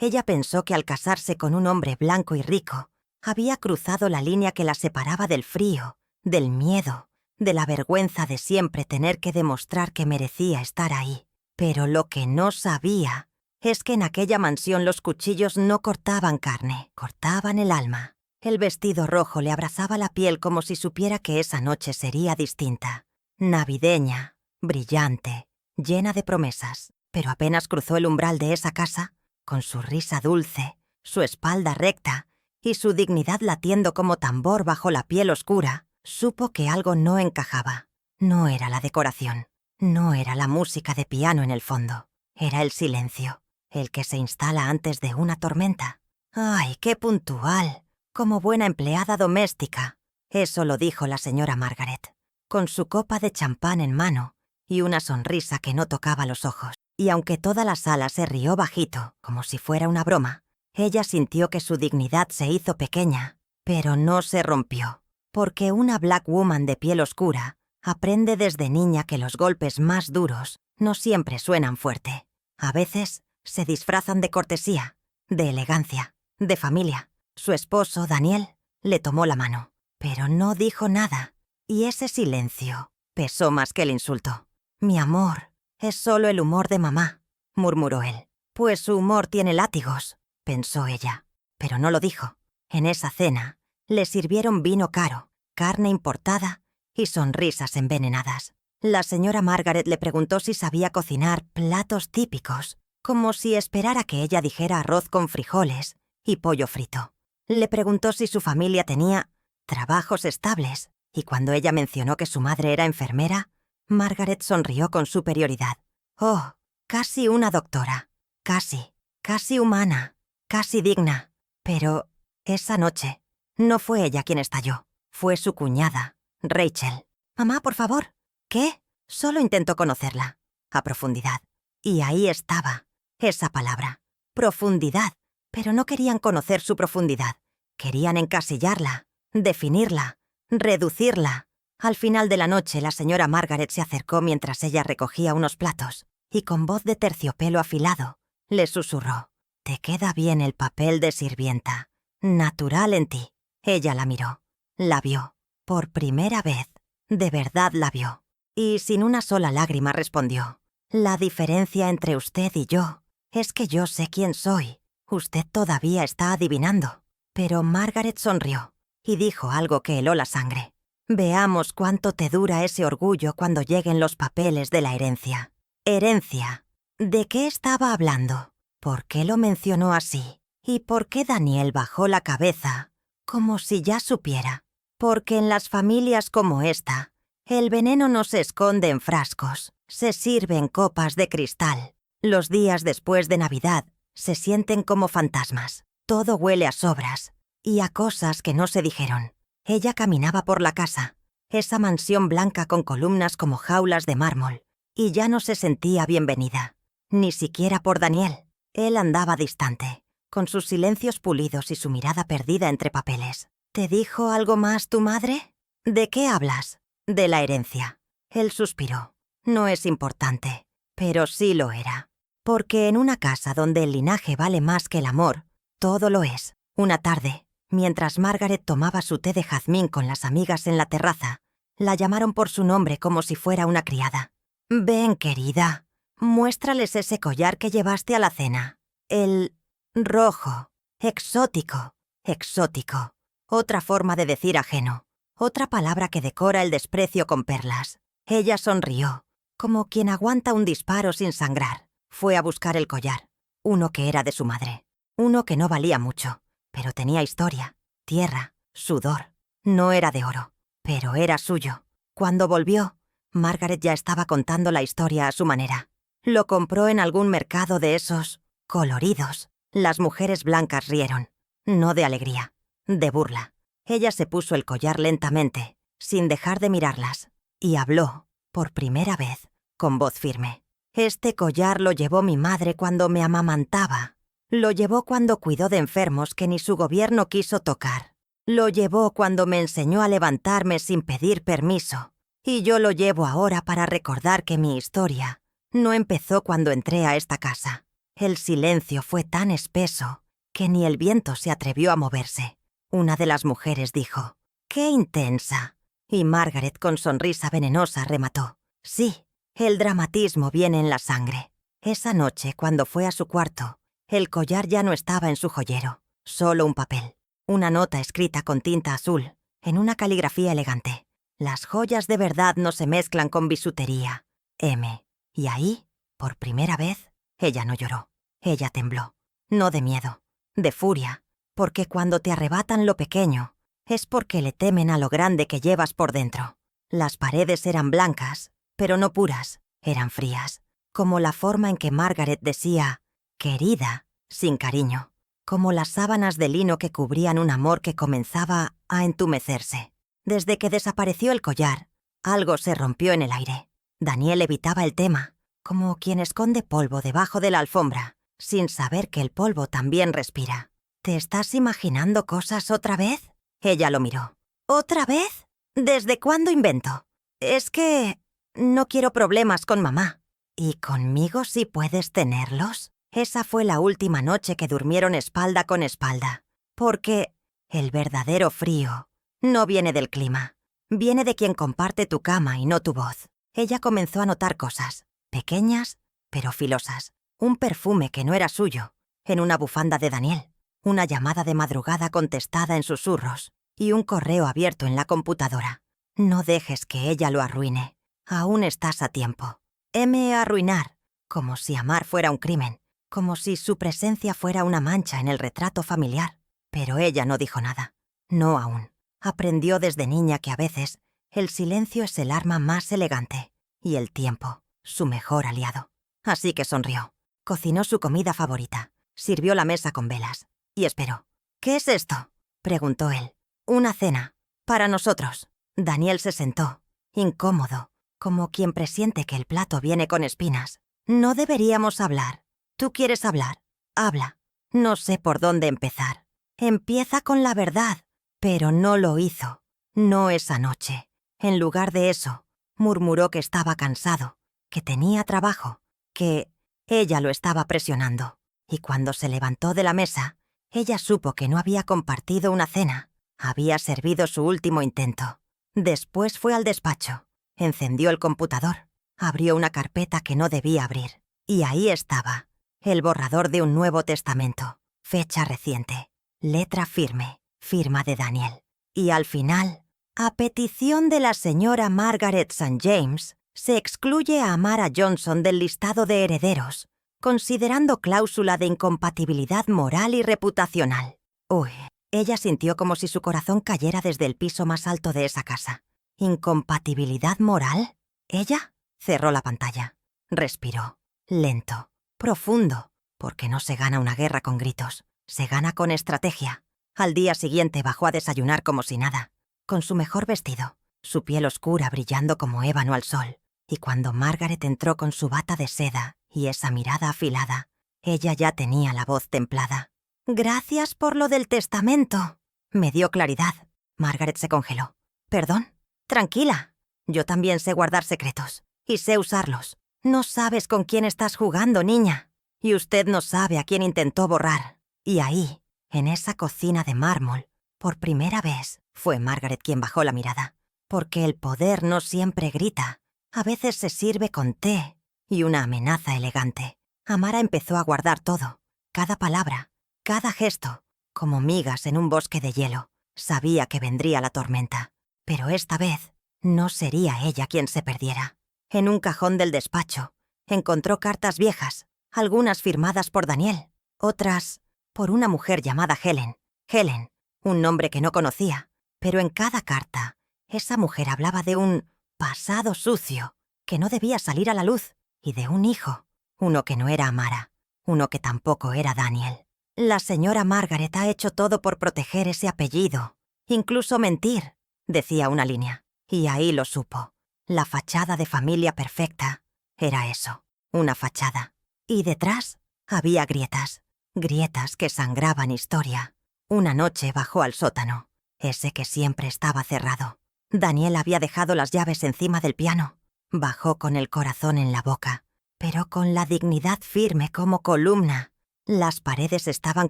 Ella pensó que al casarse con un hombre blanco y rico, había cruzado la línea que la separaba del frío, del miedo, de la vergüenza de siempre tener que demostrar que merecía estar ahí. Pero lo que no sabía es que en aquella mansión los cuchillos no cortaban carne, cortaban el alma. El vestido rojo le abrazaba la piel como si supiera que esa noche sería distinta, navideña, brillante, llena de promesas. Pero apenas cruzó el umbral de esa casa, con su risa dulce, su espalda recta y su dignidad latiendo como tambor bajo la piel oscura, supo que algo no encajaba. No era la decoración, no era la música de piano en el fondo, era el silencio, el que se instala antes de una tormenta. ¡Ay, qué puntual! Como buena empleada doméstica. Eso lo dijo la señora Margaret, con su copa de champán en mano y una sonrisa que no tocaba los ojos. Y aunque toda la sala se rió bajito, como si fuera una broma, ella sintió que su dignidad se hizo pequeña, pero no se rompió, porque una black woman de piel oscura aprende desde niña que los golpes más duros no siempre suenan fuerte. A veces se disfrazan de cortesía, de elegancia, de familia. Su esposo, Daniel, le tomó la mano, pero no dijo nada, y ese silencio pesó más que el insulto. «Mi amor, es solo el humor de mamá», murmuró él. «Pues su humor tiene látigos», pensó ella, pero no lo dijo. En esa cena le sirvieron vino caro, carne importada y sonrisas envenenadas. La señora Margaret le preguntó si sabía cocinar platos típicos, como si esperara que ella dijera arroz con frijoles y pollo frito. Le preguntó si su familia tenía trabajos estables, y cuando ella mencionó que su madre era enfermera, Margaret sonrió con superioridad. «Oh, casi una doctora, casi humana, casi digna». Pero esa noche no fue ella quien estalló, fue su cuñada, Rachel. «Mamá, por favor». «¿Qué?» Solo intentó conocerla, a profundidad. Y ahí estaba, esa palabra, profundidad. Pero no querían conocer su profundidad. Querían encasillarla, definirla, reducirla. Al final de la noche, la señora Margaret se acercó mientras ella recogía unos platos y con voz de terciopelo afilado le susurró: «Te queda bien el papel de sirvienta, natural en ti». Ella la miró, la vio, por primera vez, de verdad la vio, y sin una sola lágrima respondió: «La diferencia entre usted y yo es que yo sé quién soy. Usted todavía está adivinando». Pero Margaret sonrió y dijo algo que heló la sangre. «Veamos cuánto te dura ese orgullo cuando lleguen los papeles de la herencia». Herencia. ¿De qué estaba hablando? ¿Por qué lo mencionó así? ¿Y por qué Daniel bajó la cabeza, como si ya supiera? Porque en las familias como esta, el veneno no se esconde en frascos, se sirve en copas de cristal. Los días después de Navidad se sienten como fantasmas. Todo huele a sobras y a cosas que no se dijeron. Ella caminaba por la casa, esa mansión blanca con columnas como jaulas de mármol, y ya no se sentía bienvenida, ni siquiera por Daniel. Él andaba distante, con sus silencios pulidos y su mirada perdida entre papeles. «¿Te dijo algo más tu madre?» «¿De qué hablas?» «De la herencia». Él suspiró. «No es importante, pero sí lo era. Porque en una casa donde el linaje vale más que el amor, todo lo es». Una tarde, mientras Margaret tomaba su té de jazmín con las amigas en la terraza, la llamaron por su nombre como si fuera una criada. «Ven, querida, muéstrales ese collar que llevaste a la cena. El rojo, exótico, exótico». Otra forma de decir ajeno, otra palabra que decora el desprecio con perlas. Ella sonrió, como quien aguanta un disparo sin sangrar. Fue a buscar el collar, uno que era de su madre, uno que no valía mucho, pero tenía historia, tierra, sudor. No era de oro, pero era suyo. Cuando volvió, Margaret ya estaba contando la historia a su manera. Lo compró en algún mercado de esos coloridos. Las mujeres blancas rieron, no de alegría, de burla. Ella se puso el collar lentamente, sin dejar de mirarlas, y habló, por primera vez, con voz firme. «Este collar lo llevó mi madre cuando me amamantaba. Lo llevó cuando cuidó de enfermos que ni su gobierno quiso tocar. Lo llevó cuando me enseñó a levantarme sin pedir permiso. Y yo lo llevo ahora para recordar que mi historia no empezó cuando entré a esta casa. El silencio fue tan espeso que ni el viento se atrevió a moverse. Una de las mujeres dijo: «¡Qué intensa!». Y Margaret, con sonrisa venenosa, remató: «Sí, el dramatismo viene en la sangre». Esa noche, cuando fue a su cuarto, el collar ya no estaba en su joyero, solo un papel. Una nota escrita con tinta azul, en una caligrafía elegante. «Las joyas de verdad no se mezclan con bisutería. M». Y ahí, por primera vez, ella no lloró. Ella tembló. No de miedo, de furia, porque cuando te arrebatan lo pequeño, es porque le temen a lo grande que llevas por dentro. Las paredes eran blancas, pero no puras, eran frías, como la forma en que Margaret decía «querida» sin cariño, como las sábanas de lino que cubrían un amor que comenzaba a entumecerse. Desde que desapareció el collar, algo se rompió en el aire. Daniel evitaba el tema, como quien esconde polvo debajo de la alfombra, sin saber que el polvo también respira. «¿Te estás imaginando cosas otra vez?». Ella lo miró. «¿Otra vez? ¿Desde cuándo invento? Es que no quiero problemas con mamá». «¿Y conmigo sí puedes tenerlos?». Esa fue la última noche que durmieron espalda con espalda, porque el verdadero frío no viene del clima, viene de quien comparte tu cama y no tu voz. Ella comenzó a notar cosas, pequeñas pero filosas. Un perfume que no era suyo, en una bufanda de Daniel, una llamada de madrugada contestada en susurros y un correo abierto en la computadora. No dejes que ella lo arruine. Aún estás a tiempo. Arruinar, como si amar fuera un crimen, como si su presencia fuera una mancha en el retrato familiar. Pero ella no dijo nada. No aún. Aprendió desde niña que a veces el silencio es el arma más elegante y el tiempo, su mejor aliado. Así que sonrió. Cocinó su comida favorita, sirvió la mesa con velas y esperó. «¿Qué es esto?», preguntó él. «Una cena, para nosotros». Daniel se sentó, incómodo, como quien presiente que el plato viene con espinas. «No deberíamos hablar. Tú quieres hablar. Habla. No sé por dónde empezar». «Empieza con la verdad». Pero no lo hizo. No esa noche. En lugar de eso, murmuró que estaba cansado, que tenía trabajo, que ella lo estaba presionando. Y cuando se levantó de la mesa, ella supo que no había compartido una cena. Había servido su último intento. Después fue al despacho, encendió el computador, abrió una carpeta que no debía abrir. Y ahí estaba, el borrador de un Nuevo Testamento, fecha reciente, letra firme, firma de Daniel. Y al final, a petición de la señora Margaret St. James, se excluye a Amara Johnson del listado de herederos, considerando cláusula de incompatibilidad moral y reputacional. Uy, ella sintió como si su corazón cayera desde el piso más alto de esa casa. ¿Incompatibilidad moral? Ella cerró la pantalla. Respiró, lento, profundo, porque no se gana una guerra con gritos, se gana con estrategia. Al día siguiente bajó a desayunar como si nada, con su mejor vestido, su piel oscura brillando como ébano al sol. Y cuando Margaret entró con su bata de seda y esa mirada afilada, ella ya tenía la voz templada. «Gracias por lo del testamento». Me dio claridad. Margaret se congeló. «¿Perdón?» «Tranquila. Yo también sé guardar secretos. Y sé usarlos. No sabes con quién estás jugando, niña. Y usted no sabe a quién intentó borrar». Y ahí, en esa cocina de mármol, por primera vez, fue Margaret quien bajó la mirada. Porque el poder no siempre grita. A veces se sirve con té y una amenaza elegante. Amara empezó a guardar todo, cada palabra, cada gesto, como migas en un bosque de hielo. Sabía que vendría la tormenta, pero esta vez no sería ella quien se perdiera. En un cajón del despacho encontró cartas viejas, algunas firmadas por Daniel, otras por una mujer llamada Helen. Helen, un nombre que no conocía, pero en cada carta esa mujer hablaba de un pasado sucio que no debía salir a la luz y de un hijo, uno que no era Amara, uno que tampoco era Daniel. La señora Margaret ha hecho todo por proteger ese apellido, incluso mentir, decía una línea, y ahí lo supo. La fachada de familia perfecta era eso, una fachada. Y detrás había grietas, grietas que sangraban historia. Una noche bajó al sótano, ese que siempre estaba cerrado. Daniel había dejado las llaves encima del piano. Bajó con el corazón en la boca, pero con la dignidad firme como columna. Las paredes estaban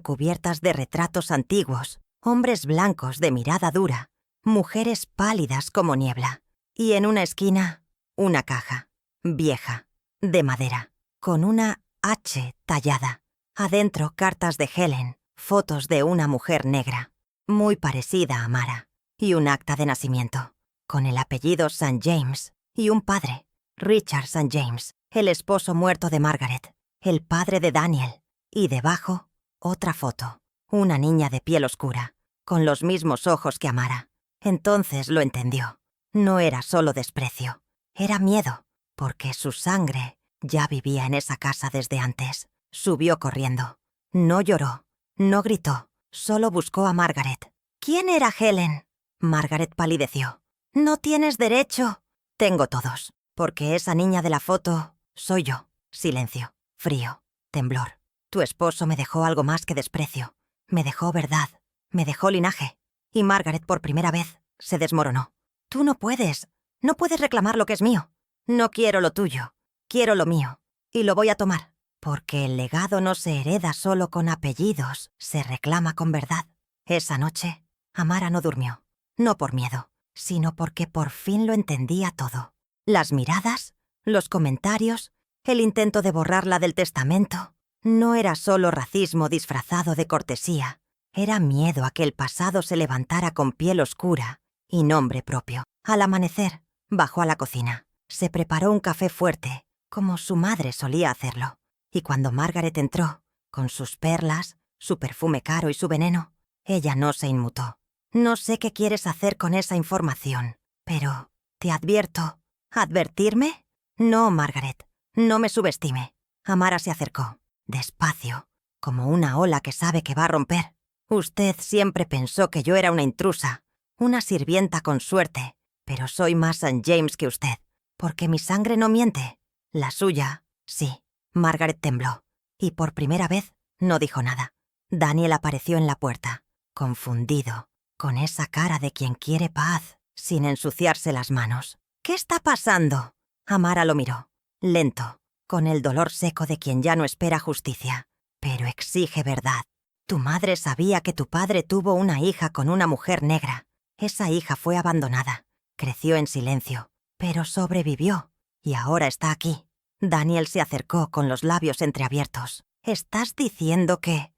cubiertas de retratos antiguos, hombres blancos de mirada dura, mujeres pálidas como niebla, y en una esquina, una caja, vieja, de madera, con una H tallada. Adentro cartas de Helen, fotos de una mujer negra, muy parecida a Mara, y un acta de nacimiento, con el apellido St. James, y un padre, Richard St. James, el esposo muerto de Margaret, el padre de Daniel, y debajo, otra foto, una niña de piel oscura, con los mismos ojos que Amara. Entonces lo entendió. No era solo desprecio, era miedo, porque su sangre ya vivía en esa casa desde antes. Subió corriendo. No lloró, no gritó, solo buscó a Margaret. ¿Quién era Helen? Margaret palideció. No tienes derecho. Tengo todos, porque esa niña de la foto soy yo. Silencio, frío, temblor. Tu esposo me dejó algo más que desprecio. Me dejó verdad, me dejó linaje. Y Margaret por primera vez se desmoronó. Tú no puedes reclamar lo que es mío. No quiero lo tuyo, quiero lo mío. Y lo voy a tomar. Porque el legado no se hereda solo con apellidos, se reclama con verdad. Esa noche, Amara no durmió. No por miedo, sino porque por fin lo entendía todo. Las miradas, los comentarios, el intento de borrarla del testamento. No era solo racismo disfrazado de cortesía. Era miedo a que el pasado se levantara con piel oscura y nombre propio. Al amanecer, bajó a la cocina. Se preparó un café fuerte, como su madre solía hacerlo. Y cuando Margaret entró, con sus perlas, su perfume caro y su veneno, ella no se inmutó. No sé qué quieres hacer con esa información, pero te advierto. ¿Advertirme? No, Margaret, no me subestime. Amara se acercó, despacio, como una ola que sabe que va a romper. Usted siempre pensó que yo era una intrusa, una sirvienta con suerte, pero soy más St. James que usted, porque mi sangre no miente. La suya, sí. Margaret tembló, y por primera vez no dijo nada. Daniel apareció en la puerta, confundido, con esa cara de quien quiere paz, sin ensuciarse las manos. ¿Qué está pasando? Amara lo miró, lento, con el dolor seco de quien ya no espera justicia, pero exige verdad. Tu madre sabía que tu padre tuvo una hija con una mujer negra. Esa hija fue abandonada, creció en silencio, pero sobrevivió, y ahora está aquí. Daniel se acercó con los labios entreabiertos. ¿Estás diciendo que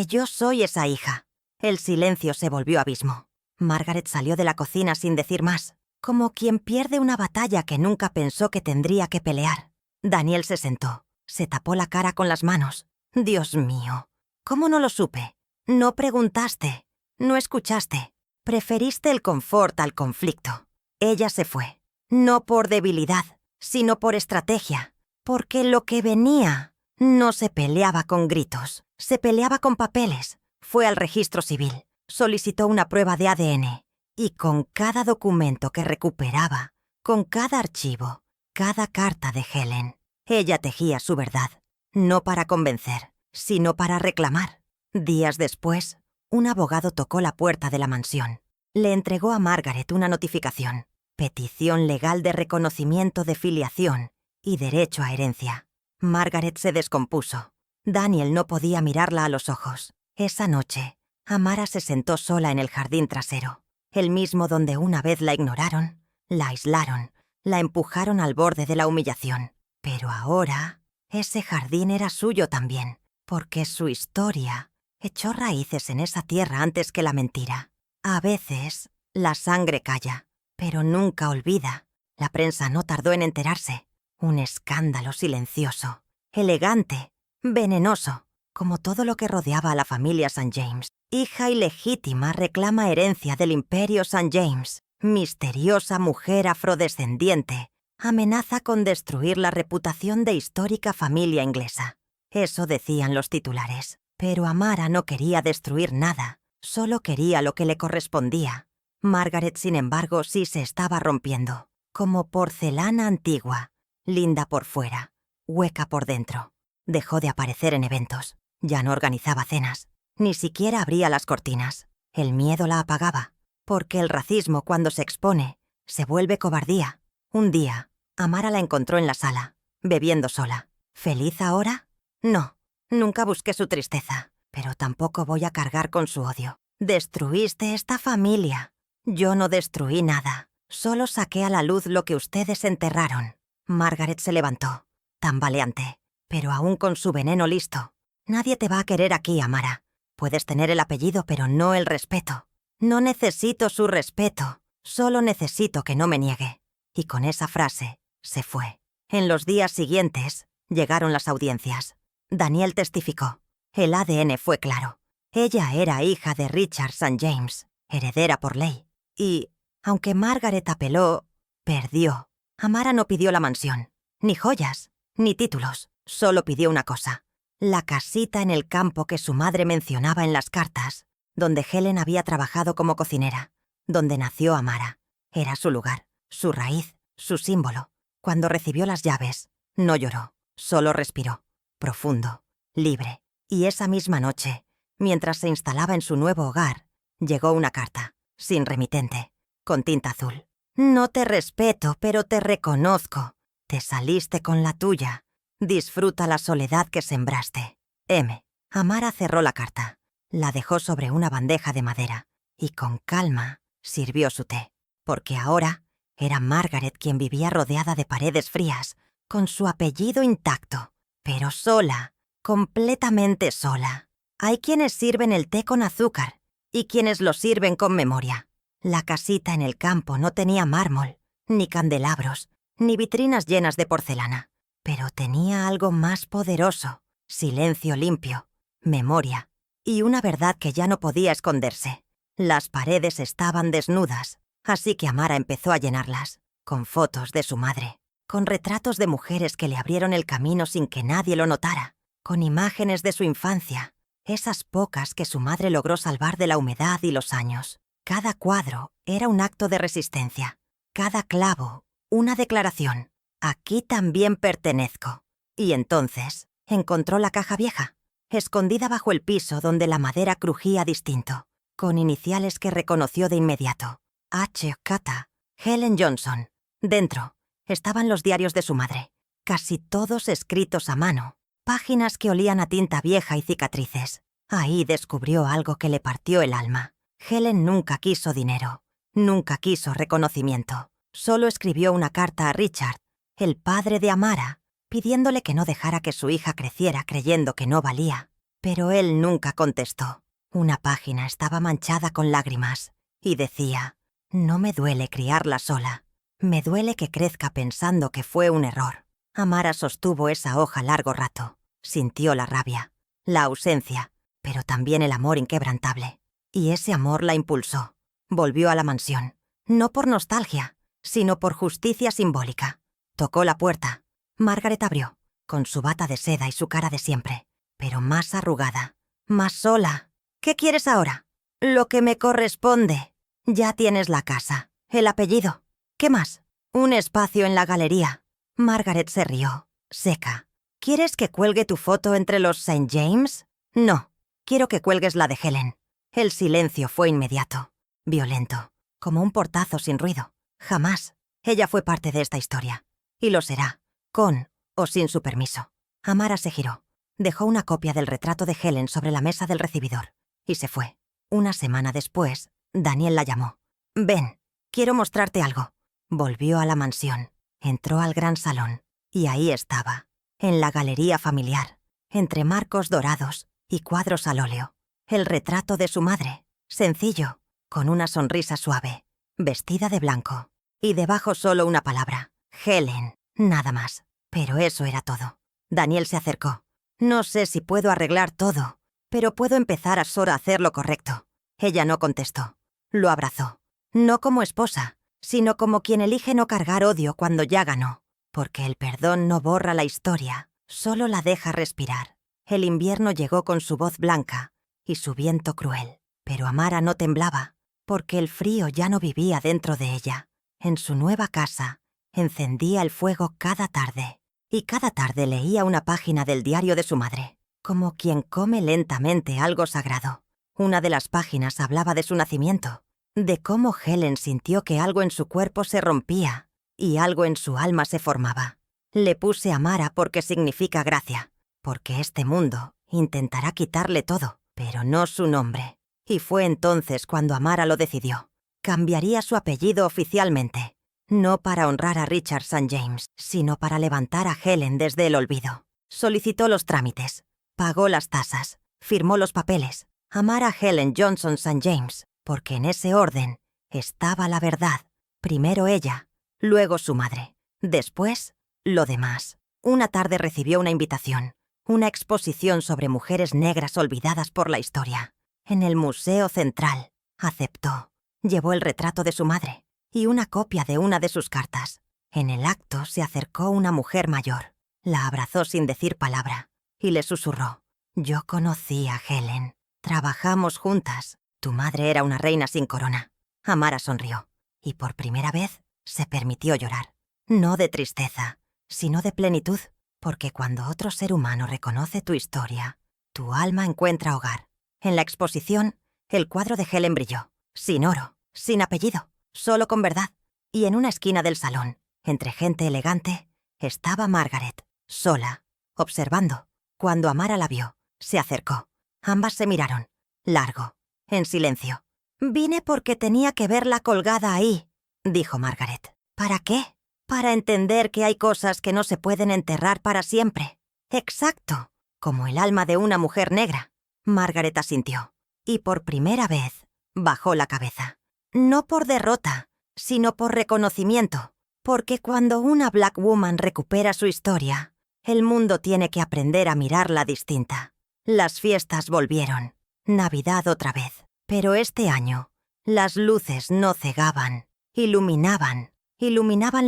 yo soy esa hija? El silencio se volvió abismo. Margaret salió de la cocina sin decir más, como quien pierde una batalla que nunca pensó que tendría que pelear. Daniel se sentó, se tapó la cara con las manos. Dios mío, ¿cómo no lo supe? No preguntaste, no escuchaste. Preferiste el confort al conflicto. Ella se fue, no por debilidad, sino por estrategia. Porque lo que venía no se peleaba con gritos, se peleaba con papeles. Fue al registro civil, solicitó una prueba de ADN, y con cada documento que recuperaba, con cada archivo, cada carta de Helen, ella tejía su verdad, no para convencer, sino para reclamar. Días después, un abogado tocó la puerta de la mansión. Le entregó a Margaret una notificación, petición legal de reconocimiento de filiación y derecho a herencia. Margaret se descompuso. Daniel no podía mirarla a los ojos. Esa noche, Amara se sentó sola en el jardín trasero, el mismo donde una vez la ignoraron, la aislaron, la empujaron al borde de la humillación. Pero ahora, ese jardín era suyo también, porque su historia echó raíces en esa tierra antes que la mentira. A veces, la sangre calla, pero nunca olvida. La prensa no tardó en enterarse. Un escándalo silencioso, elegante, venenoso, como todo lo que rodeaba a la familia St. James. Hija ilegítima reclama herencia del imperio St. James. Misteriosa mujer afrodescendiente amenaza con destruir la reputación de histórica familia inglesa. Eso decían los titulares. Pero Amara no quería destruir nada, solo quería lo que le correspondía. Margaret, sin embargo, sí se estaba rompiendo, como porcelana antigua. Linda por fuera, hueca por dentro. Dejó de aparecer en eventos. Ya no organizaba cenas. Ni siquiera abría las cortinas. El miedo la apagaba. Porque el racismo, cuando se expone, se vuelve cobardía. Un día, Amara la encontró en la sala, bebiendo sola. ¿Feliz ahora? No, nunca busqué su tristeza, pero tampoco voy a cargar con su odio. Destruiste esta familia. Yo no destruí nada. Solo saqué a la luz lo que ustedes enterraron. Margaret se levantó, tambaleante, pero aún con su veneno listo. Nadie te va a querer aquí, Amara. Puedes tener el apellido, pero no el respeto. No necesito su respeto. Solo necesito que no me niegue. Y con esa frase, se fue. En los días siguientes, llegaron las audiencias. Daniel testificó. El ADN fue claro. Ella era hija de Richard St. James, heredera por ley. Y, aunque Margaret apeló, perdió. Amara no pidió la mansión, ni joyas, ni títulos. Solo pidió una cosa. La casita en el campo que su madre mencionaba en las cartas, donde Helen había trabajado como cocinera, donde nació Amara. Era su lugar, su raíz, su símbolo. Cuando recibió las llaves, no lloró, solo respiró, profundo, libre. Y esa misma noche, mientras se instalaba en su nuevo hogar, llegó una carta, sin remitente, con tinta azul. No te respeto, pero te reconozco. Te saliste con la tuya. Disfruta la soledad que sembraste. M. Amara cerró la carta, la dejó sobre una bandeja de madera y con calma sirvió su té, porque ahora era Margaret quien vivía rodeada de paredes frías, con su apellido intacto, pero sola, completamente sola. Hay quienes sirven el té con azúcar y quienes lo sirven con memoria. La casita en el campo no tenía mármol, ni candelabros, ni vitrinas llenas de porcelana, pero tenía algo más poderoso: silencio limpio, memoria y una verdad que ya no podía esconderse. Las paredes estaban desnudas, así que Amara empezó a llenarlas, con fotos de su madre, con retratos de mujeres que le abrieron el camino sin que nadie lo notara, con imágenes de su infancia, esas pocas que su madre logró salvar de la humedad y los años. Cada cuadro era un acto de resistencia, cada clavo una declaración. Aquí también pertenezco. Y entonces encontró la caja vieja, escondida bajo el piso donde la madera crujía distinto, con iniciales que reconoció de inmediato. H. Cata, Helen Johnson. Dentro estaban los diarios de su madre, casi todos escritos a mano, páginas que olían a tinta vieja y cicatrices. Ahí descubrió algo que le partió el alma. Helen nunca quiso dinero, nunca quiso reconocimiento. Solo escribió una carta a Richard, el padre de Amara, pidiéndole que no dejara que su hija creciera creyendo que no valía. Pero él nunca contestó. Una página estaba manchada con lágrimas y decía: no me duele criarla sola, me duele que crezca pensando que fue un error. Amara sostuvo esa hoja largo rato, sintió la rabia, la ausencia, pero también el amor inquebrantable. Y ese amor la impulsó. Volvió a la mansión, no por nostalgia, sino por justicia simbólica. Tocó la puerta. Margaret abrió, con su bata de seda y su cara de siempre, pero más arrugada, más sola. ¿Qué quieres ahora? Lo que me corresponde. Ya tienes la casa, el apellido. ¿Qué más? Un espacio en la galería. Margaret se rió, seca. ¿Quieres que cuelgue tu foto entre los St. James? No, quiero que cuelgues la de Helen. El silencio fue inmediato, violento, como un portazo sin ruido. Jamás. Ella fue parte de esta historia. Y lo será, con o sin su permiso. Amara se giró, dejó una copia del retrato de Helen sobre la mesa del recibidor y se fue. Una semana después, Daniel la llamó. Ven, quiero mostrarte algo. Volvió a la mansión, entró al gran salón y ahí estaba, en la galería familiar, entre marcos dorados y cuadros al óleo, el retrato de su madre, sencillo, con una sonrisa suave, vestida de blanco, y debajo solo una palabra: Helen, nada más. Pero eso era todo. Daniel se acercó. No sé si puedo arreglar todo, pero puedo empezar a Sora a hacer lo correcto. Ella no contestó. Lo abrazó. No como esposa, sino como quien elige no cargar odio cuando ya ganó. Porque el perdón no borra la historia, solo la deja respirar. El invierno llegó con su voz blanca y su viento cruel. Pero Amara no temblaba, porque el frío ya no vivía dentro de ella. En su nueva casa, encendía el fuego cada tarde, y cada tarde leía una página del diario de su madre, como quien come lentamente algo sagrado. Una de las páginas hablaba de su nacimiento, de cómo Helen sintió que algo en su cuerpo se rompía y algo en su alma se formaba. Le puse Amara porque significa gracia, porque este mundo intentará quitarle todo, pero no su nombre. Y fue entonces cuando Amara lo decidió. Cambiaría su apellido oficialmente, no para honrar a Richard St. James, sino para levantar a Helen desde el olvido. Solicitó los trámites, pagó las tasas, firmó los papeles. Amara Helen Johnson St. James, porque en ese orden estaba la verdad. Primero ella, luego su madre, después lo demás. Una tarde recibió una invitación, una exposición sobre mujeres negras olvidadas por la historia. En el Museo Central. Aceptó. Llevó el retrato de su madre y una copia de una de sus cartas. En el acto se acercó una mujer mayor. La abrazó sin decir palabra y le susurró: «Yo conocí a Helen. Trabajamos juntas. Tu madre era una reina sin corona». Amara sonrió y por primera vez se permitió llorar. No de tristeza, sino de plenitud, porque cuando otro ser humano reconoce tu historia, tu alma encuentra hogar. En la exposición, el cuadro de Helen brilló, sin oro, sin apellido, solo con verdad. Y en una esquina del salón, entre gente elegante, estaba Margaret, sola, observando. Cuando Amara la vio, se acercó. Ambas se miraron, largo, en silencio. «Vine porque tenía que verla colgada ahí», dijo Margaret. «¿Para qué? Para entender que hay cosas que no se pueden enterrar para siempre». «Exacto, como el alma de una mujer negra». Margaret asintió, y por primera vez bajó la cabeza. No por derrota, sino por reconocimiento, porque cuando una Black Woman recupera su historia, el mundo tiene que aprender a mirarla distinta. Las fiestas volvieron, Navidad otra vez, pero este año las luces no cegaban, iluminaban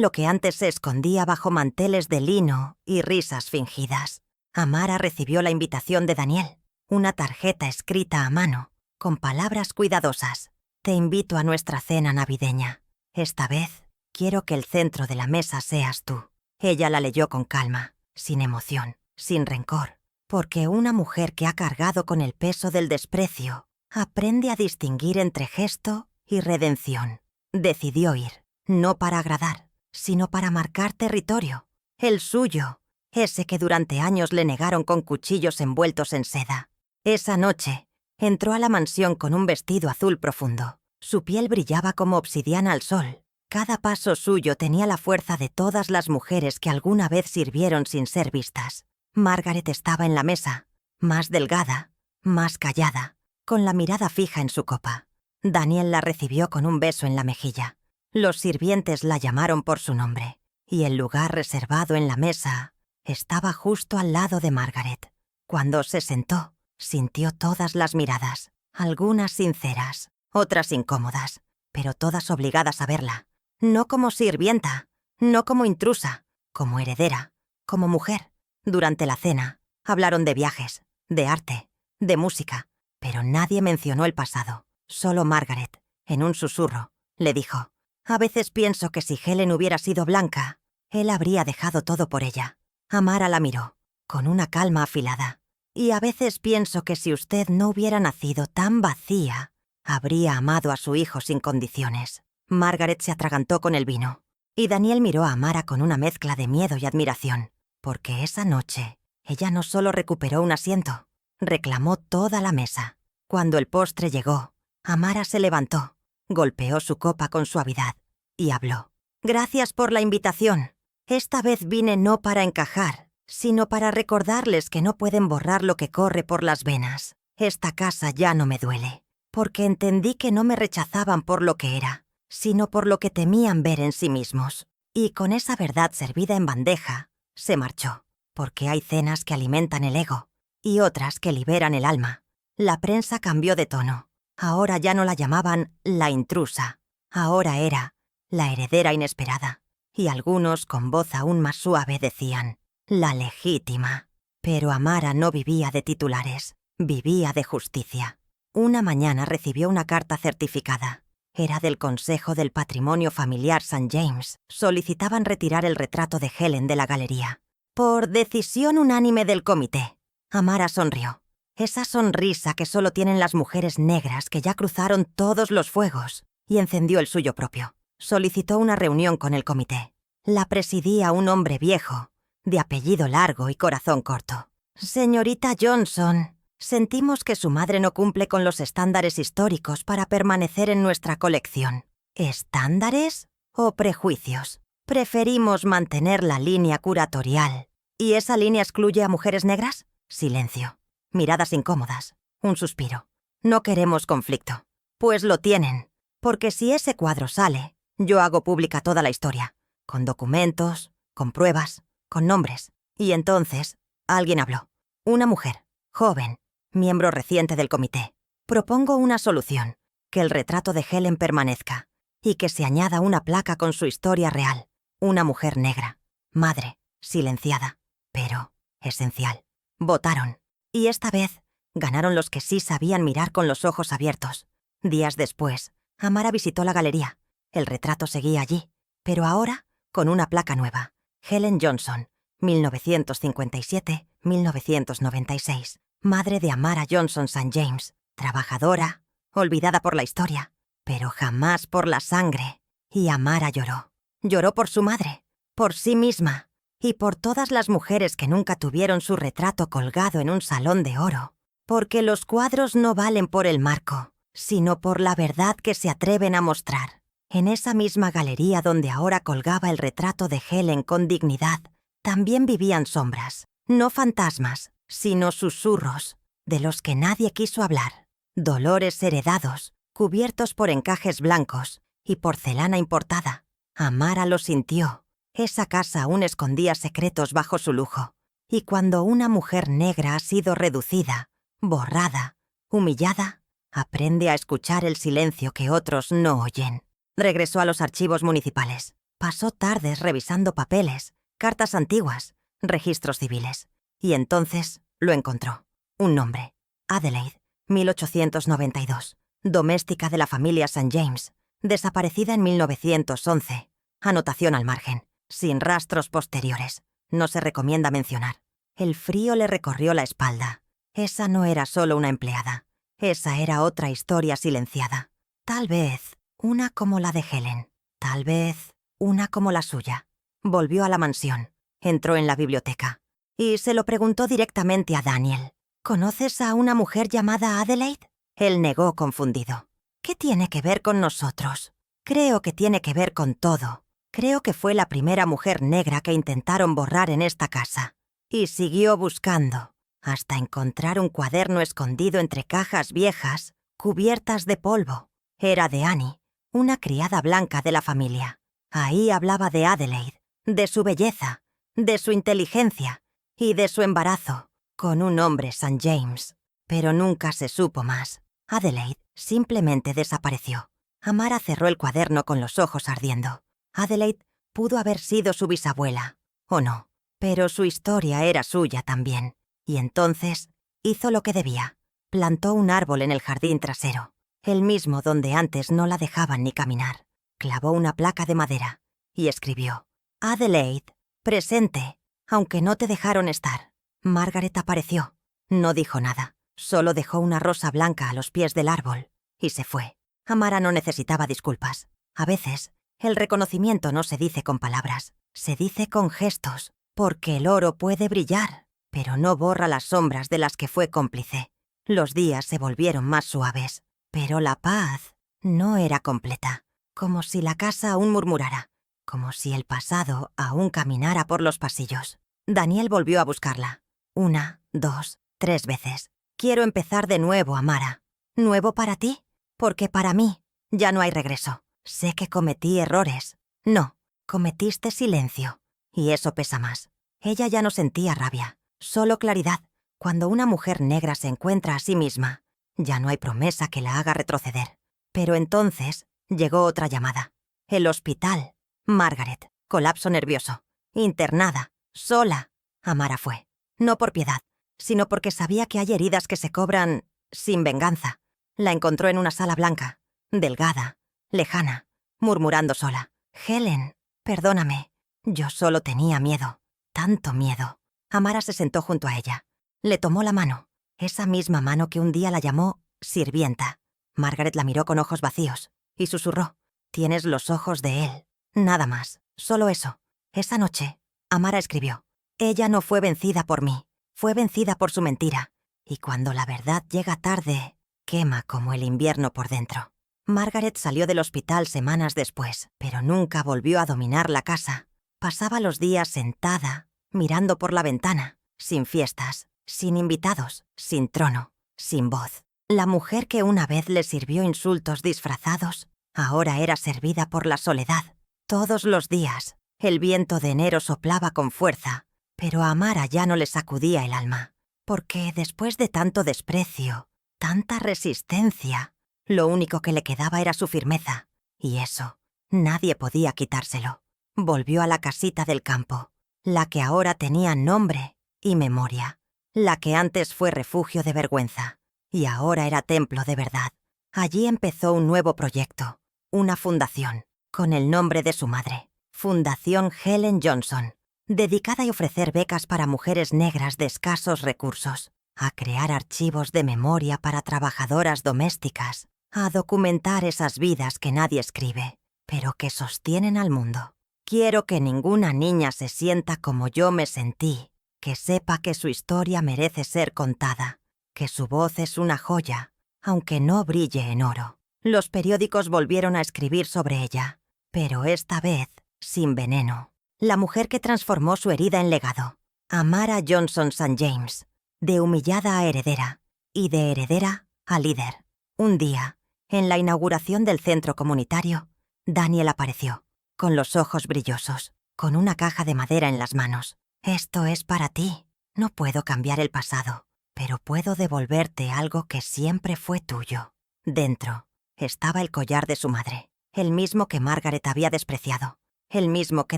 lo que antes se escondía bajo manteles de lino y risas fingidas. Amara recibió la invitación de Daniel, una tarjeta escrita a mano, con palabras cuidadosas. «Te invito a nuestra cena navideña. Esta vez quiero que el centro de la mesa seas tú». Ella la leyó con calma, sin emoción, sin rencor, porque una mujer que ha cargado con el peso del desprecio aprende a distinguir entre gesto y redención. Decidió ir, no para agradar, sino para marcar territorio, el suyo, ese que durante años le negaron con cuchillos envueltos en seda. Esa noche, entró a la mansión con un vestido azul profundo. Su piel brillaba como obsidiana al sol. Cada paso suyo tenía la fuerza de todas las mujeres que alguna vez sirvieron sin ser vistas. Margaret estaba en la mesa, más delgada, más callada, con la mirada fija en su copa. Daniel la recibió con un beso en la mejilla. Los sirvientes la llamaron por su nombre, y el lugar reservado en la mesa estaba justo al lado de Margaret. Cuando se sentó, sintió todas las miradas, algunas sinceras, otras incómodas, pero todas obligadas a verla, no como sirvienta, no como intrusa, como heredera, como mujer. Durante la cena, hablaron de viajes, de arte, de música, pero nadie mencionó el pasado. Solo Margaret, en un susurro, le dijo: «A veces pienso que si Helen hubiera sido blanca, él habría dejado todo por ella». Amara la miró, con una calma afilada. «Y a veces pienso que si usted no hubiera nacido tan vacía, habría amado a su hijo sin condiciones». Margaret se atragantó con el vino, y Daniel miró a Amara con una mezcla de miedo y admiración, porque esa noche ella no solo recuperó un asiento, reclamó toda la mesa. Cuando el postre llegó, Amara se levantó, golpeó su copa con suavidad y habló. «Gracias por la invitación. Esta vez vine no para encajar, sino para recordarles que no pueden borrar lo que corre por las venas. Esta casa ya no me duele, porque entendí que no me rechazaban por lo que era, sino por lo que temían ver en sí mismos». Y con esa verdad servida en bandeja, se marchó, porque hay cenas que alimentan el ego y otras que liberan el alma. La prensa cambió de tono. Ahora ya no la llamaban la intrusa, ahora era la heredera inesperada. Y algunos, con voz aún más suave, decían la legítima. Pero Amara no vivía de titulares, vivía de justicia. Una mañana recibió una carta certificada. Era del Consejo del Patrimonio Familiar St. James. Solicitaban retirar el retrato de Helen de la galería. «Por decisión unánime del comité». Amara sonrió. Esa sonrisa que solo tienen las mujeres negras que ya cruzaron todos los fuegos, y encendió el suyo propio. Solicitó una reunión con el comité. La presidía un hombre viejo, de apellido largo y corazón corto. Señorita Johnson, sentimos que su madre no cumple con los estándares históricos para permanecer en nuestra colección. ¿Estándares o prejuicios? Preferimos mantener la línea curatorial. ¿Y esa línea excluye a mujeres negras? Silencio. Miradas incómodas. Un suspiro. No queremos conflicto. Pues lo tienen. Porque si ese cuadro sale, yo hago pública toda la historia. Con documentos, con pruebas, con nombres. Y entonces, alguien habló. Una mujer, joven, miembro reciente del comité. Propongo una solución. Que el retrato de Helen permanezca. Y que se añada una placa con su historia real. Una mujer negra. Madre. Silenciada. Pero esencial. Votaron. Y esta vez ganaron los que sí sabían mirar con los ojos abiertos. Días después, Amara visitó la galería. El retrato seguía allí, pero ahora con una placa nueva. Helen Johnson, 1957-1996. Madre de Amara Johnson St. James. Trabajadora, olvidada por la historia, pero jamás por la sangre. Y Amara lloró. Lloró por su madre, por sí misma, y por todas las mujeres que nunca tuvieron su retrato colgado en un salón de oro. Porque los cuadros no valen por el marco, sino por la verdad que se atreven a mostrar. En esa misma galería donde ahora colgaba el retrato de Helen con dignidad, también vivían sombras, no fantasmas, sino susurros, de los que nadie quiso hablar. Dolores heredados, cubiertos por encajes blancos y porcelana importada. Amara lo sintió. Esa casa aún escondía secretos bajo su lujo. Y cuando una mujer negra ha sido reducida, borrada, humillada, aprende a escuchar el silencio que otros no oyen. Regresó a los archivos municipales. Pasó tardes revisando papeles, cartas antiguas, registros civiles. Y entonces lo encontró. Un nombre. Adelaide, 1892. Doméstica de la familia St. James. Desaparecida en 1911. Anotación al margen. Sin rastros posteriores. No se recomienda mencionar. El frío le recorrió la espalda. Esa no era solo una empleada. Esa era otra historia silenciada. Tal vez una como la de Helen. Tal vez una como la suya. Volvió a la mansión. Entró en la biblioteca. Y se lo preguntó directamente a Daniel. ¿Conoces a una mujer llamada Adelaide? Él negó confundido. ¿Qué tiene que ver con nosotros? Creo que tiene que ver con todo. Creo que fue la primera mujer negra que intentaron borrar en esta casa. Y siguió buscando, hasta encontrar un cuaderno escondido entre cajas viejas, cubiertas de polvo. Era de Annie, una criada blanca de la familia. Ahí hablaba de Adelaide, de su belleza, de su inteligencia y de su embarazo, con un hombre St. James. Pero nunca se supo más. Adelaide simplemente desapareció. Amara cerró el cuaderno con los ojos ardiendo. Adelaide pudo haber sido su bisabuela, o no, pero su historia era suya también. Y entonces hizo lo que debía. Plantó un árbol en el jardín trasero, el mismo donde antes no la dejaban ni caminar. Clavó una placa de madera y escribió: Adelaide, presente, aunque no te dejaron estar. Margaret apareció. No dijo nada, solo dejó una rosa blanca a los pies del árbol y se fue. Amara no necesitaba disculpas. A veces, el reconocimiento no se dice con palabras, se dice con gestos, porque el oro puede brillar, pero no borra las sombras de las que fue cómplice. Los días se volvieron más suaves, pero la paz no era completa, como si la casa aún murmurara, como si el pasado aún caminara por los pasillos. Daniel volvió a buscarla. 1, 2, 3 veces. Quiero empezar de nuevo, Amara. ¿Nuevo para ti? Porque para mí ya no hay regreso. Sé que cometí errores. No, cometiste silencio. Y eso pesa más. Ella ya no sentía rabia, solo claridad. Cuando una mujer negra se encuentra a sí misma, ya no hay promesa que la haga retroceder. Pero entonces llegó otra llamada. El hospital. Margaret. Colapso nervioso. Internada. Sola. Amara fue. No por piedad, sino porque sabía que hay heridas que se cobran sin venganza. La encontró en una sala blanca, delgada, lejana, murmurando sola. Helen, perdóname. Yo solo tenía miedo. Tanto miedo. Amara se sentó junto a ella. Le tomó la mano. Esa misma mano que un día la llamó sirvienta. Margaret la miró con ojos vacíos y susurró: Tienes los ojos de él. Nada más. Solo eso. Esa noche, Amara escribió: Ella no fue vencida por mí, fue vencida por su mentira. Y cuando la verdad llega tarde, quema como el invierno por dentro. Margaret salió del hospital semanas después, pero nunca volvió a dominar la casa. Pasaba los días sentada, mirando por la ventana, sin fiestas, sin invitados, sin trono, sin voz. La mujer que una vez le sirvió insultos disfrazados, ahora era servida por la soledad. Todos los días, el viento de enero soplaba con fuerza, pero a Amara ya no le sacudía el alma, porque después de tanto desprecio, tanta resistencia, lo único que le quedaba era su firmeza, y eso, nadie podía quitárselo. Volvió a la casita del campo, la que ahora tenía nombre y memoria, la que antes fue refugio de vergüenza, y ahora era templo de verdad. Allí empezó un nuevo proyecto, una fundación, con el nombre de su madre, Fundación Helen Johnson, dedicada a ofrecer becas para mujeres negras de escasos recursos, a crear archivos de memoria para trabajadoras domésticas, a documentar esas vidas que nadie escribe, pero que sostienen al mundo. Quiero que ninguna niña se sienta como yo me sentí, que sepa que su historia merece ser contada, que su voz es una joya, aunque no brille en oro. Los periódicos volvieron a escribir sobre ella, pero esta vez sin veneno. La mujer que transformó su herida en legado, Amara Johnson St. James, de humillada a heredera, y de heredera a líder. Un día, en la inauguración del centro comunitario, Daniel apareció, con los ojos brillosos, con una caja de madera en las manos. «Esto es para ti. No puedo cambiar el pasado, pero puedo devolverte algo que siempre fue tuyo». Dentro estaba el collar de su madre, el mismo que Margaret había despreciado, el mismo que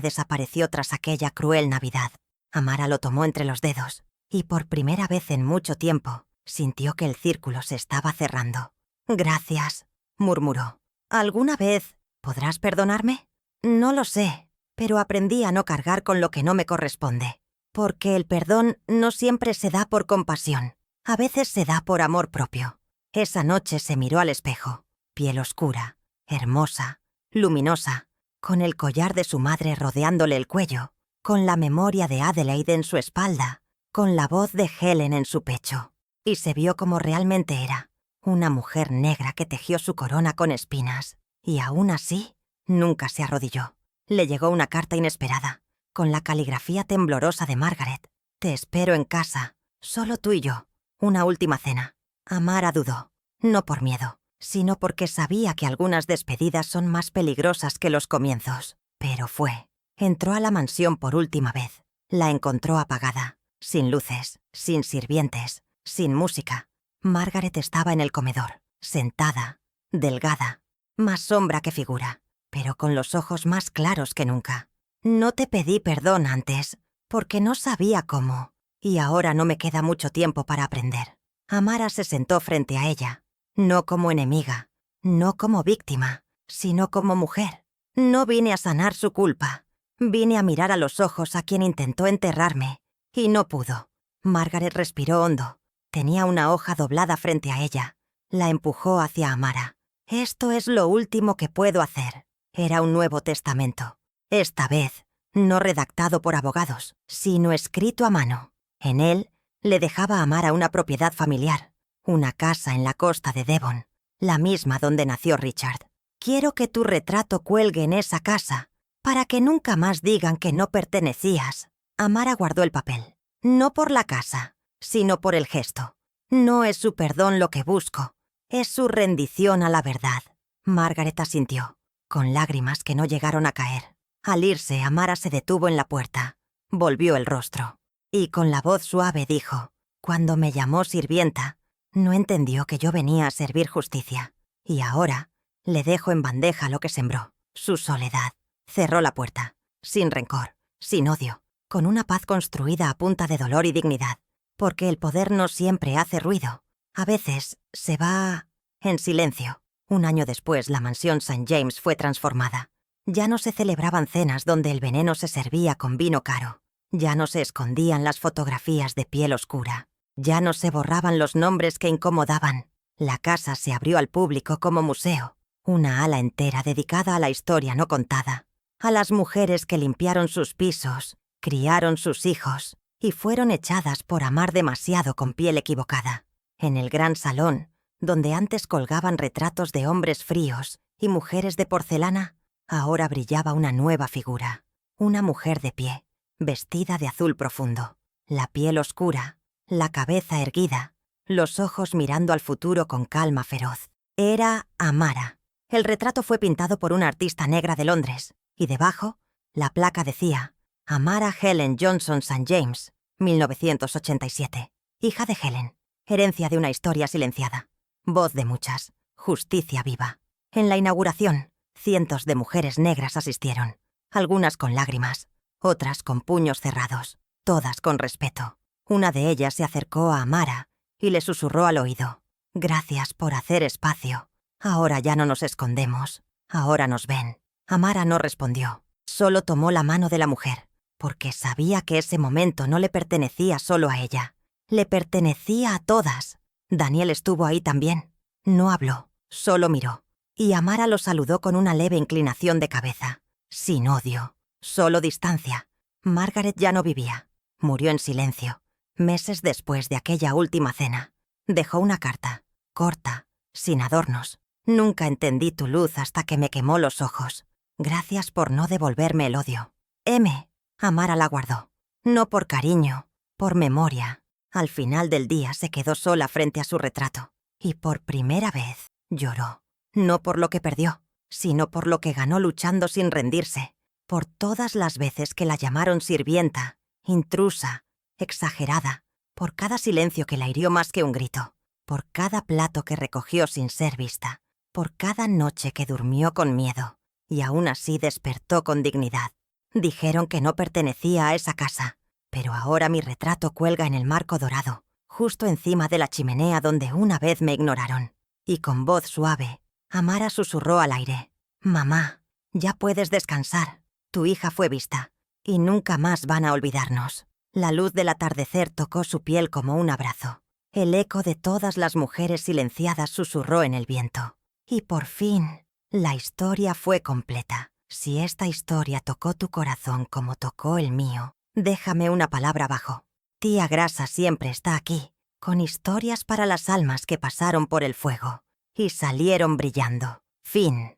desapareció tras aquella cruel Navidad. Amara lo tomó entre los dedos, y por primera vez en mucho tiempo, sintió que el círculo se estaba cerrando. «Gracias», murmuró. «¿Alguna vez podrás perdonarme?» «No lo sé, pero aprendí a no cargar con lo que no me corresponde, porque el perdón no siempre se da por compasión, a veces se da por amor propio». Esa noche se miró al espejo, piel oscura, hermosa, luminosa, con el collar de su madre rodeándole el cuello, con la memoria de Adelaide en su espalda, con la voz de Helen en su pecho, y se vio como realmente era, una mujer negra que tejió su corona con espinas, y aún así, nunca se arrodilló. Le llegó una carta inesperada, con la caligrafía temblorosa de Margaret. «Te espero en casa, solo tú y yo. Una última cena». Amara dudó, no por miedo, sino porque sabía que algunas despedidas son más peligrosas que los comienzos. Pero fue. Entró a la mansión por última vez. La encontró apagada, sin luces, sin sirvientes, sin música. Margaret estaba en el comedor, sentada, delgada, más sombra que figura, pero con los ojos más claros que nunca. «No te pedí perdón antes, porque no sabía cómo, y ahora no me queda mucho tiempo para aprender». Amara se sentó frente a ella, no como enemiga, no como víctima, sino como mujer. «No vine a sanar su culpa, vine a mirar a los ojos a quien intentó enterrarme, y no pudo». Margaret respiró hondo. Tenía una hoja doblada frente a ella. La empujó hacia Amara. «Esto es lo último que puedo hacer». Era un Nuevo Testamento. Esta vez, no redactado por abogados, sino escrito a mano. En él, le dejaba a Amara una propiedad familiar, una casa en la costa de Devon, la misma donde nació Richard. «Quiero que tu retrato cuelgue en esa casa, para que nunca más digan que no pertenecías». Amara guardó el papel, no por la casa, sino por el gesto. «No es su perdón lo que busco, es su rendición a la verdad». Margaret asintió, con lágrimas que no llegaron a caer. Al irse, Amara se detuvo en la puerta, volvió el rostro, y con la voz suave dijo: «Cuando me llamó sirvienta, no entendió que yo venía a servir justicia, y ahora le dejo en bandeja lo que sembró, su soledad». Cerró la puerta, sin rencor, sin odio, con una paz construida a punta de dolor y dignidad, porque el poder no siempre hace ruido, a veces se va en silencio. Un año después, la mansión St. James fue transformada. Ya no se celebraban cenas donde el veneno se servía con vino caro. Ya no se escondían las fotografías de piel oscura. Ya no se borraban los nombres que incomodaban. La casa se abrió al público como museo, una ala entera dedicada a la historia no contada, a las mujeres que limpiaron sus pisos criaron sus hijos y fueron echadas por amar demasiado con piel equivocada. En el gran salón, donde antes colgaban retratos de hombres fríos y mujeres de porcelana, ahora brillaba una nueva figura, una mujer de pie, vestida de azul profundo, la piel oscura, la cabeza erguida, los ojos mirando al futuro con calma feroz. Era Amara. El retrato fue pintado por una artista negra de Londres, y debajo, la placa decía Amara Helen Johnson St. James, 1987. Hija de Helen. Herencia de una historia silenciada. Voz de muchas. Justicia viva. En la inauguración, cientos de mujeres negras asistieron. Algunas con lágrimas, otras con puños cerrados, todas con respeto. Una de ellas se acercó a Amara y le susurró al oído: «Gracias por hacer espacio. Ahora ya no nos escondemos. Ahora nos ven». Amara no respondió. Solo tomó la mano de la mujer, porque sabía que ese momento no le pertenecía solo a ella. Le pertenecía a todas. Daniel estuvo ahí también. No habló, solo miró. Y Amara lo saludó con una leve inclinación de cabeza. Sin odio, solo distancia. Margaret ya no vivía. Murió en silencio, meses después de aquella última cena. Dejó una carta, corta, sin adornos. Nunca entendí tu luz hasta que me quemó los ojos. Gracias por no devolverme el odio. M. Amara la guardó. No por cariño, por memoria. Al final del día se quedó sola frente a su retrato. Y por primera vez lloró. No por lo que perdió, sino por lo que ganó luchando sin rendirse. Por todas las veces que la llamaron sirvienta, intrusa, exagerada. Por cada silencio que la hirió más que un grito. Por cada plato que recogió sin ser vista. Por cada noche que durmió con miedo. Y aún así despertó con dignidad. Dijeron que no pertenecía a esa casa, pero ahora mi retrato cuelga en el marco dorado, justo encima de la chimenea donde una vez me ignoraron. Y con voz suave, Amara susurró al aire: «Mamá, ya puedes descansar. Tu hija fue vista, y nunca más van a olvidarnos». La luz del atardecer tocó su piel como un abrazo. El eco de todas las mujeres silenciadas susurró en el viento. Y por fin, la historia fue completa. Si esta historia tocó tu corazón como tocó el mío, déjame una palabra abajo. Tía Grasa siempre está aquí, con historias para las almas que pasaron por el fuego y salieron brillando. Fin.